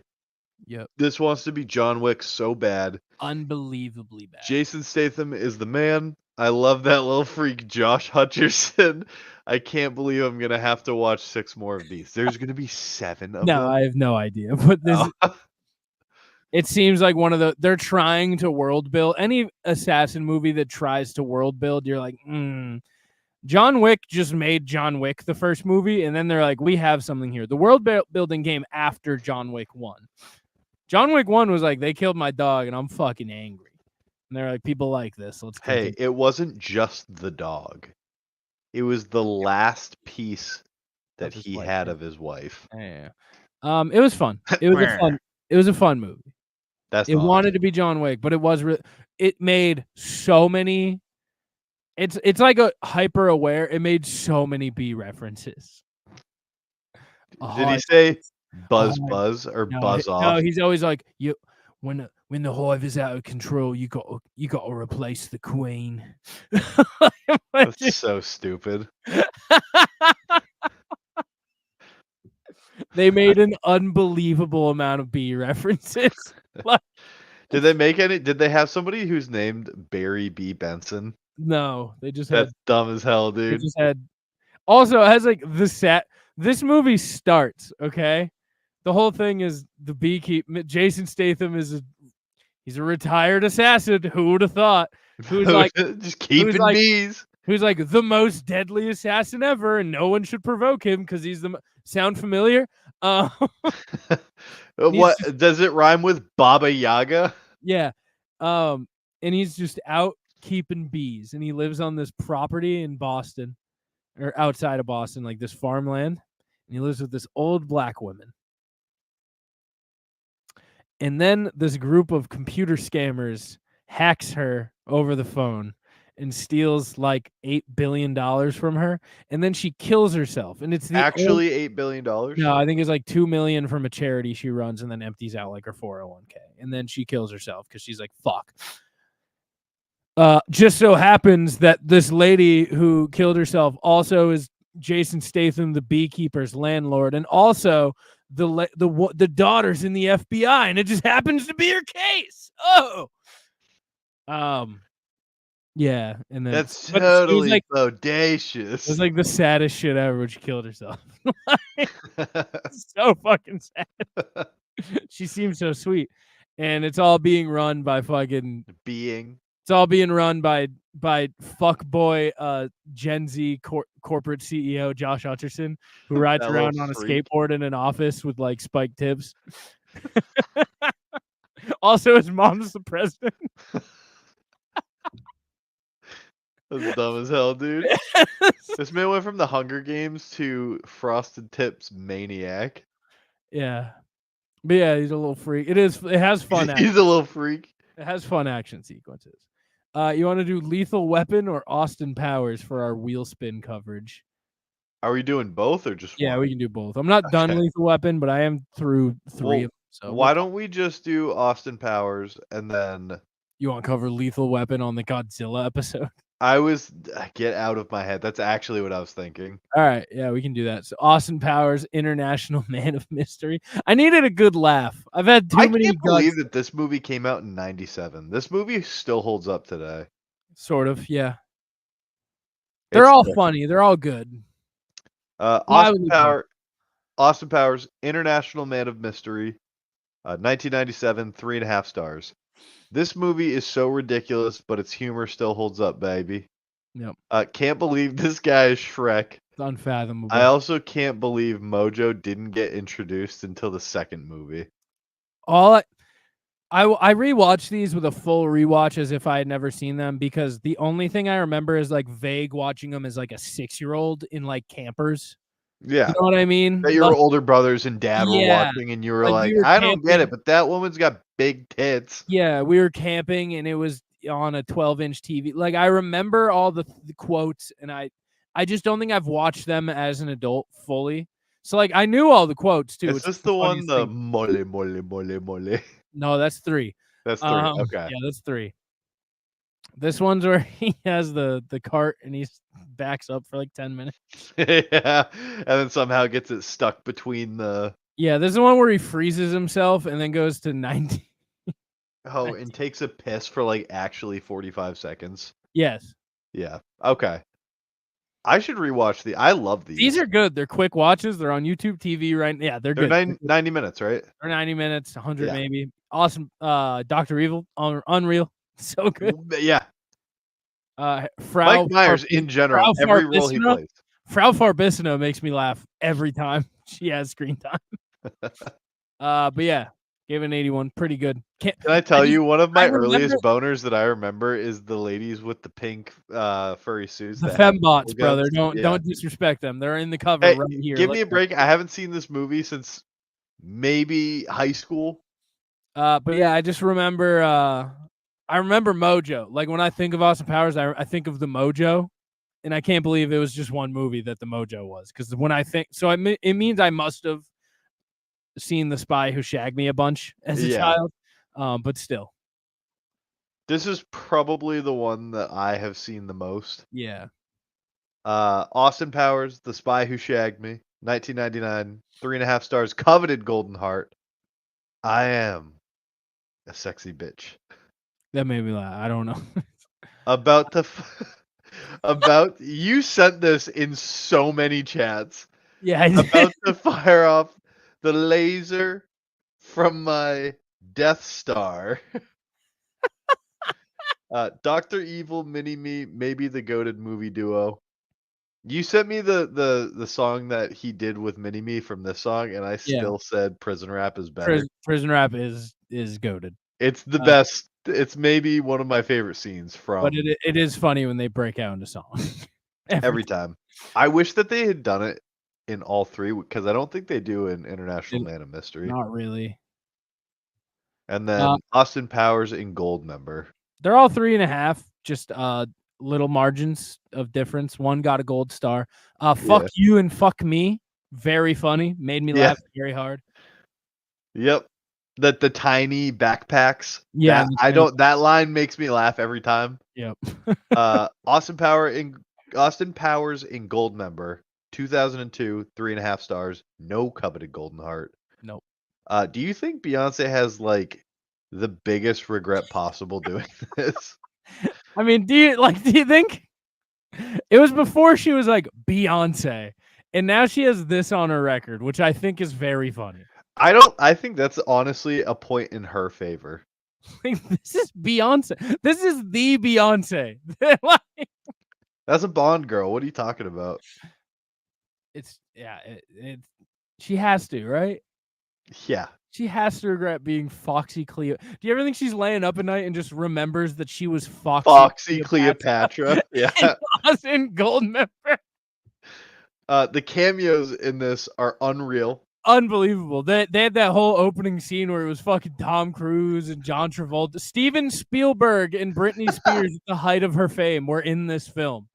Yep. This wants to be John Wick so bad. Unbelievably bad. Jason Statham is the man. I love that little freak, Josh Hutcherson. I can't believe I'm gonna have to watch 6 more of these. There's gonna be 7 of No, them. I have no idea. But this, it seems like they're trying to world build. Any assassin movie that tries to world build, you're like, John Wick just made John Wick the first movie, and then they're like, we have something here. The world building came after John Wick 1. John Wick 1 was like, they killed my dog, and I'm fucking angry. And they're like, people like this. Let's Hey, it wasn't just the dog. It was the last piece that he had of his wife. Yeah. It was fun. It was a fun movie. It wanted to be John Wick, but it made so many. It's like a hyper aware. It made so many B references. Did he say buzz or buzz off? No, he's always like, you when the hive is out of control, you got to replace the queen. That's so stupid. They made an unbelievable amount of B references. Did they have somebody who's named Barry B. Benson? No, they just had. That's dumb as hell, dude. They just had. Also, it has like this movie starts, okay? The whole thing is the beekeeper. Jason Statham he's a retired assassin. Who would have thought? Who's like just keeping bees. Who's like the most deadly assassin ever, and no one should provoke him because he's sound familiar? What does it rhyme with Baba Yaga? Yeah. And he's just out keeping bees, and he lives on this property in Boston or outside of Boston, like this farmland, and he lives with this old black woman. And then this group of computer scammers hacks her over the phone and steals like $8 billion from her, and then she kills herself. And it's actually $8 billion. No, I think it's like $2 million from a charity she runs, and then empties out like her 401k, and then she kills herself because she's like, "Fuck." Just so happens that this lady who killed herself also is Jason Statham, the beekeeper's landlord, and also the daughter's in the FBI, and it just happens to be her case. Oh, yeah, and then that's totally like, bodacious. It was like the saddest shit ever when she killed herself. So fucking sad. She seems so sweet, and it's all being run by fucking being. It's all being run by fuckboy Gen Z corporate CEO Josh Hutcherson, who rides around on a skateboard in an office with like spiked tips. Also, his mom's the president. That's dumb as hell, dude. This man went from the Hunger Games to Frosted Tips Maniac. Yeah. But yeah, he's a little freak. It has fun He's a little freak. It has fun action sequences. You want to do Lethal Weapon or Austin Powers for our wheel spin coverage? Are we doing both or just Yeah, one? we can do both. I'm not done Okay. Lethal Weapon, but I am through 3 Well, of them. So why don't we just do Austin Powers and then you want to cover Lethal Weapon on the Godzilla episode? get out of my head. That's actually what I was thinking. All right, yeah, we can do that. So Austin Powers, International Man of Mystery. I needed a good laugh. I've had too I many can't believe guts. that this movie came out in '97. This movie still holds up today. Sort of, yeah. They're It's all sick. funny. They're all good. Austin Powers, International Man of Mystery, 1997, 3.5 stars. This movie is so ridiculous, but its humor still holds up, baby. Yep. Can't believe this guy is Shrek. It's unfathomable. I also can't believe Mojo didn't get introduced until the second movie. I rewatched these with a full rewatch as if I had never seen them, because the only thing I remember is like vague watching them as like a 6-year-old in like campers. Yeah. You know what I mean? That your older brothers and dad were Yeah. watching, and you were Like, like, we were I don't get camping. it, but that woman's got big tits. Yeah, we were camping and it was on a 12-inch TV. Like, I remember all the quotes, and I just don't think I've watched them as an adult fully. So like, I knew all the quotes too. Is this the one, the mole, mole, mole, mole? No, that's 3. That's 3. Okay. Yeah, that's 3. This one's where he has the cart and he backs up for like 10 minutes. Yeah, and then somehow gets it stuck between the. Yeah, this is the one where he freezes himself and then goes to 90. Oh, and takes a piss for like actually 45 seconds. Yes. Yeah. Okay. I should rewatch I love these. These are good. They're quick watches. They're on YouTube TV right now. Yeah, they're good. 90 minutes, right? They're 90 minutes, 100 Yeah. maybe. Awesome. Dr. Evil, Unreal. So good. Yeah. Frau Mike Myers in general, Frau every role he Farbissina. plays. Frau Farbissina makes me laugh every time she has screen time. But yeah, gave it an 81. Pretty good. Can I tell you, one of my remember- earliest boners that I remember is the ladies with the pink furry suits. The that have fembots, bubble brother. guns. Don't disrespect them. They're in the cover Hey, right here. give Look me a at break. I haven't seen this movie since maybe high school. But yeah, I just remember I remember Mojo. Like, when I think of Austin Powers, I think of the Mojo, and I can't believe it was just one movie that the Mojo was. Because when I think, so it means I must have seen The Spy Who Shagged Me a bunch as a child. But still, this is probably the one that I have seen the most. Yeah. Austin Powers, The Spy Who Shagged Me, 1999, 3.5 stars, coveted Golden Heart. I am a sexy bitch. That made me laugh. I don't know. About you sent this in so many chats. Yeah, I did. About to fire off the laser from my Death Star. Dr. Evil, Mini-Me, maybe the goated movie duo. You sent me the song that he did with Mini-Me from this song, and I still said Prison Rap is better. Prison Rap is goated. It's the best. It's maybe one of my favorite scenes from. But it is funny when they break out into song. Every time. I wish that they had done it in all 3, because I don't think they do in International Man of Mystery. Not really. And then Austin Powers in Goldmember. They're all 3.5. Just little margins of difference. One got a gold star. Fuck You and Fuck Me. Very funny. Made me laugh very hard. Yep. The tiny backpacks. Yeah. That line makes me laugh every time. Yep. Austin Powers in Goldmember, 2002, 3.5 stars. No coveted Golden Heart. Nope. Do you think Beyonce has like the biggest regret possible doing this? I mean, do you think it was before she was like Beyonce, and now she has this on her record, which I think is very funny. I think that's honestly a point in her favor. This is Beyonce. This is the Beyonce. That's a Bond girl. What are you talking about? She has to, right? Yeah. She has to regret being Foxy Cleo. Do you ever think she's laying up at night and just remembers that she was Foxy Cleopatra. Yeah. and Austin Goldmember? The cameos in this are unreal. Unbelievable. They had that whole opening scene where it was fucking Tom Cruise and John Travolta. Steven Spielberg and Britney Spears at the height of her fame were in this film.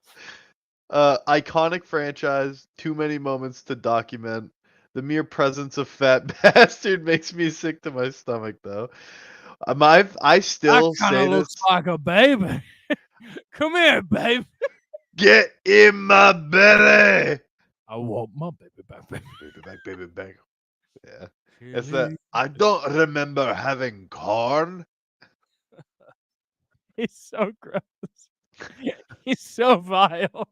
Iconic franchise, too many moments to document. The mere presence of Fat Bastard makes me sick to my stomach, though. I still That kind say of looks this. like a baby. Come here, babe. Get in my belly. I want my baby back, baby. Baby back, baby back. Yeah. It's that I don't remember having corn. He's so gross. He's so vile.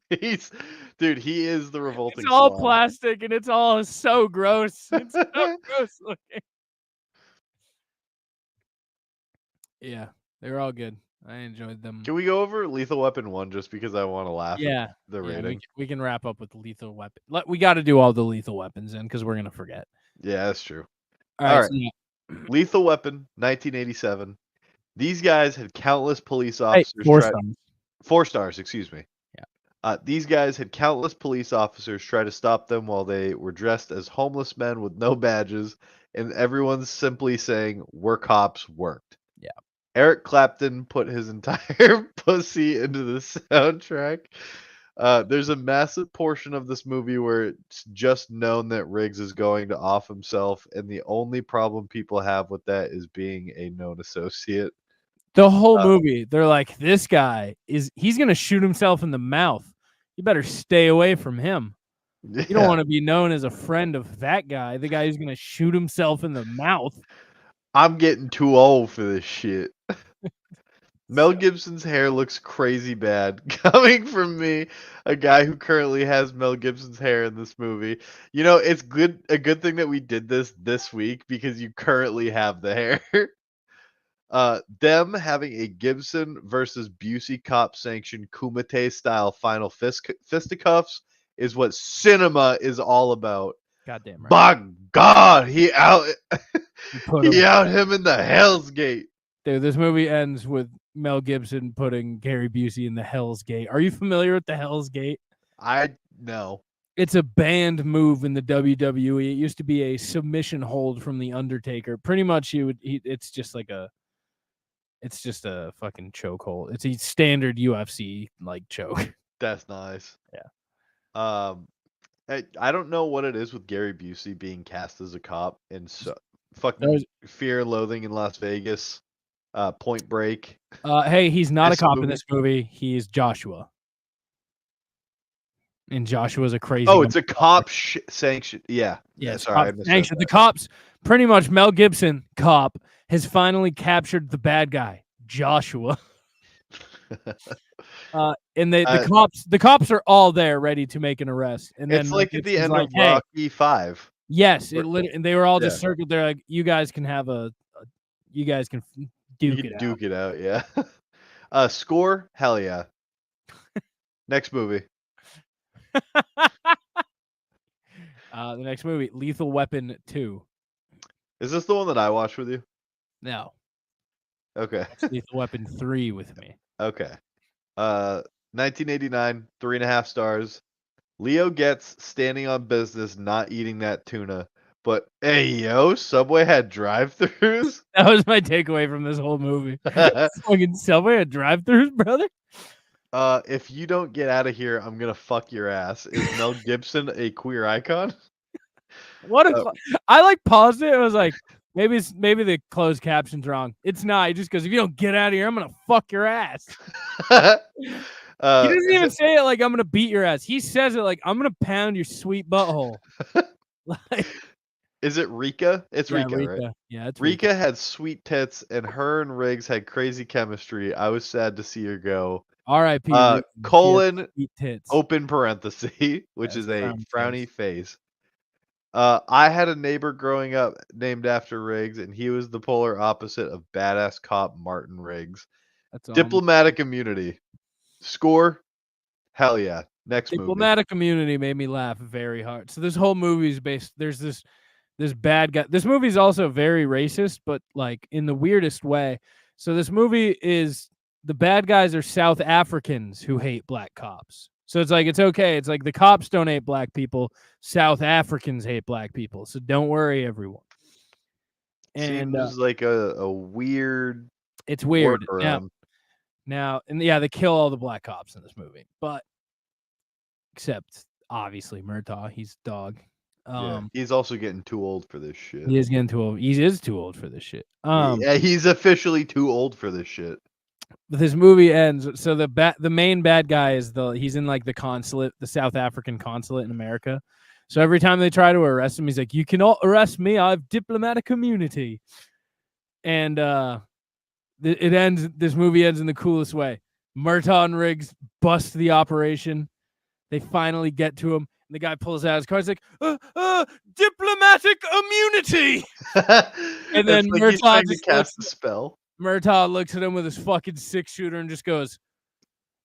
Dude, he is the revolting It's all slob. plastic and it's all so gross. It's so gross looking. Yeah, they were all good. I enjoyed them. Can we go over Lethal Weapon 1 just because I want to laugh Yeah, at the yeah, rating? we can wrap up with Lethal Weapon. We got to do all the Lethal Weapons in because we're gonna forget. Yeah, that's true. All All right. right. So, yeah. Lethal Weapon, 1987. These guys had countless police Hey, officers. 4 stars. 4 stars, excuse me. Yeah. These guys had countless police officers try to stop them while they were dressed as homeless men with no badges, and everyone's simply saying, "We're cops," worked. Yeah. Eric Clapton put his entire pussy into the soundtrack. There's a massive portion of this movie where it's just known that Riggs is going to off himself, and the only problem people have with that is being a known associate. The whole movie, they're like, this guy he's gonna shoot himself in the mouth. You better stay away from him. You don't want to be known as a friend of that guy, the guy who's gonna shoot himself in the mouth. I'm getting too old for this shit. Mel Gibson's hair looks crazy bad. Coming from me, a guy who currently has Mel Gibson's hair in this movie. You know, it's a good thing that we did this week because you currently have the hair. Them having a Gibson versus Busey cop sanctioned Kumite style final fisticuffs is what cinema is all about. Goddamn right. By God, he out Put he him- out him in the Hell's Gate. Dude, this movie ends with Mel Gibson putting Gary Busey in the Hell's Gate. Are you familiar with the Hell's Gate? I know. It's a banned move in the WWE. It used to be a submission hold from the Undertaker. Pretty much, it's just a fucking chokehold. It's a standard UFC like choke. That's nice. Yeah. I don't know what it is with Gary Busey being cast as a cop in fucking Fear and Loathing in Las Vegas, Point Break. Hey, he's not a This cop in movie- this movie. He's Joshua. And Joshua's a crazy. Oh, it's a cop sanction. Yeah. Yeah, Sorry, I missed that. the cops. Pretty much, Mel Gibson, cop, has finally captured the bad guy, Joshua. And the cops are all there, ready to make an arrest. And then It's like at the Gibson's end like, of "Hey." Rocky 5. Yes, and they were all just Yeah. circled. They're like, "You guys can have you guys can You duke can it duke it out, yeah. Score, hell yeah. Next movie. The next movie, Lethal Weapon 2. Is this the one that I watched with you? No, Okay. it's Lethal Weapon 3 with me. Okay. 1989, 3.5 stars. Leo gets standing on business, not eating that tuna. But hey, yo, Subway had drive-throughs. That was my takeaway from this whole movie. Fucking Subway at drive-throughs, brother. If you don't get out of here, I'm gonna fuck your ass. Is Mel Gibson a queer icon? What a I like paused it. I was like, maybe the closed caption's wrong. It's not. He just goes, if you don't get out of here, I'm gonna fuck your ass. He doesn't even say it like I'm gonna beat your ass. He says it like I'm gonna pound your sweet butthole. Like, Is it Rika? It's yeah, Rika, right? Yeah, it's Rika had sweet tits, and her and Riggs had crazy chemistry. I was sad to see her go. R.I.P. Colon, sweet tits. open parenthesis, which Yeah, is a frowny frowny face. I had a neighbor growing up named after Riggs, and he was the polar opposite of badass cop Martin Riggs. That's all. Diplomatic immunity. Score, hell yeah. Next movie. Diplomatic immunity made me laugh very hard. So this whole movie is based. There's this this bad guy. This movie's also very racist, but like in the weirdest way. So this movie is the bad guys are South Africans who hate black cops. So it's like it's okay. It's like the cops don't hate black people. South Africans hate black people. So don't worry, everyone. And Seems like a weird it's weird. workaround. Now, and yeah, they kill all the black cops in this movie, but except obviously Murtaugh, he's dog. Yeah, he's also getting too old for this shit. He is getting too old. He is too old for this shit. Yeah, he's officially too old for this shit. But this movie ends. So the main bad guy is he's in like the consulate, the South African consulate in America. So every time they try to arrest him, he's like, "You cannot arrest me. I have diplomatic immunity." And it ends. This movie ends in the coolest way. Murtaugh and Riggs bust the operation. They finally get to him. And the guy pulls out his card. He's like, diplomatic immunity. And then like Murtaugh he's trying to just cast a spell. Murtaugh looks at him with his fucking 6-shooter and just goes,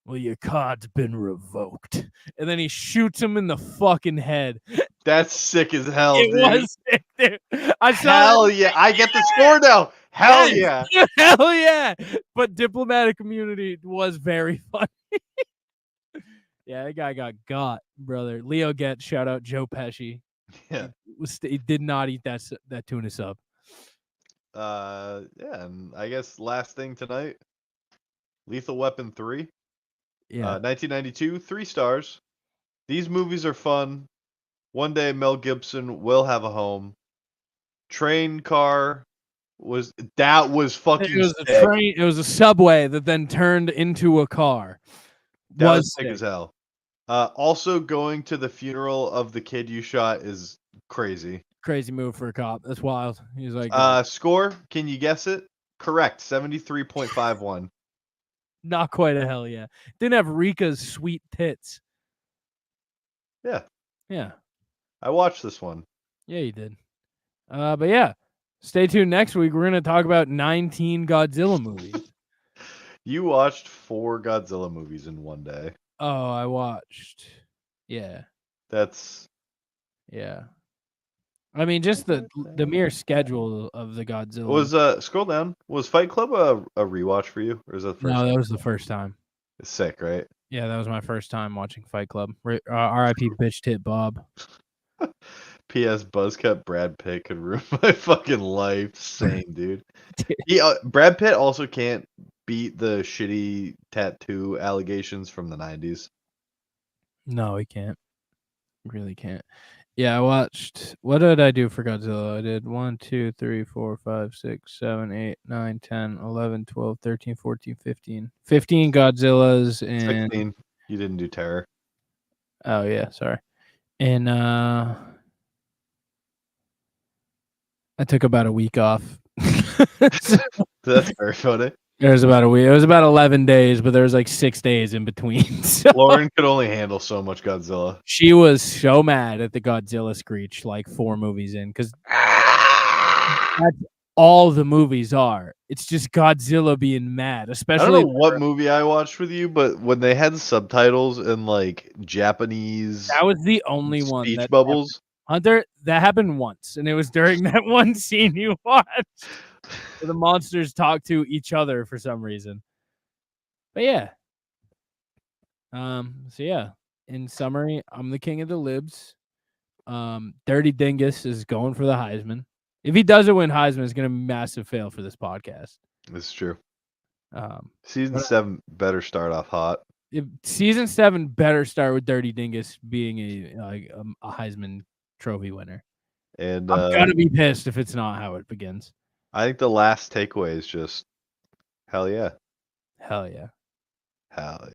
"Well, your card's been revoked." And then he shoots him in the fucking head. That's sick as hell, It dude. was sick, dude. I saw Hell yeah. I get the score now. Hell yeah. Hell yeah. But diplomatic immunity was very funny. Yeah, that guy got, brother. Leo Getz, shout out Joe Pesci. Yeah. He did not eat that tuna sub. Yeah, and I guess last thing tonight, Lethal Weapon 3. Yeah. 1992, 3 stars. These movies are fun. One day Mel Gibson will have a home. Train car was fucking It was sick. a train. It was a subway that then turned into a car. That was sick as hell. Also going to the funeral of the kid you shot is crazy. Crazy move for a cop. That's wild. He's like, score, can you guess it? Correct, 73.51. not quite a hell yeah. Didn't have Rika's sweet tits. Yeah. Yeah. I watched this one. Yeah, you did. But yeah, stay tuned next week. We're going to talk about 19 Godzilla movies. You watched 4 Godzilla movies in one day. Oh, I watched. Yeah. That's... Yeah. I mean, just the mere schedule of the Godzilla. Was scroll down. Was Fight Club a rewatch for you, or is that the first? No, time? that was the first time. It's sick, right? Yeah, that was my first time watching Fight Club. R.I.P. bitch tit Bob. P.S. Buzzcut Brad Pitt could ruin my fucking life. Same, dude. Brad Pitt also can't beat the shitty tattoo allegations from the 90s. No, he can't. Really can't. Yeah, I watched. What did I do for Godzilla? I did 1, 2, 3, 4, 5, 6, 7, 8, 9, 10, 11, 12, 13, 14, 15. 15 Godzillas and 16. You didn't do Terror. Oh yeah, sorry. And I took about a week off. That's very funny. It was about a week. It was about 11 days, but there was like 6 days in between. So Lauren could only handle so much Godzilla. she was so mad at the Godzilla screech like 4 movies in because that's all the movies are. It's just Godzilla being mad, I especially. don't know what movie I watched with you, but when they had subtitles in like Japanese, That was the only one. speech That bubbles. Hunter, that happened once, and it was during that one scene you watched. Where the monsters talk to each other for some reason. But yeah. So yeah. In summary, I'm the king of the libs. Dirty Dingus is going for the Heisman. If he doesn't win Heisman, it's gonna be a massive fail for this podcast. It's true. Season 7 better start off hot. Season 7 better start with Dirty Dingus being a Heisman Trophy winner. And I'm gonna be pissed if it's not how it begins. I think the last takeaway is just hell yeah. Hell yeah. Hell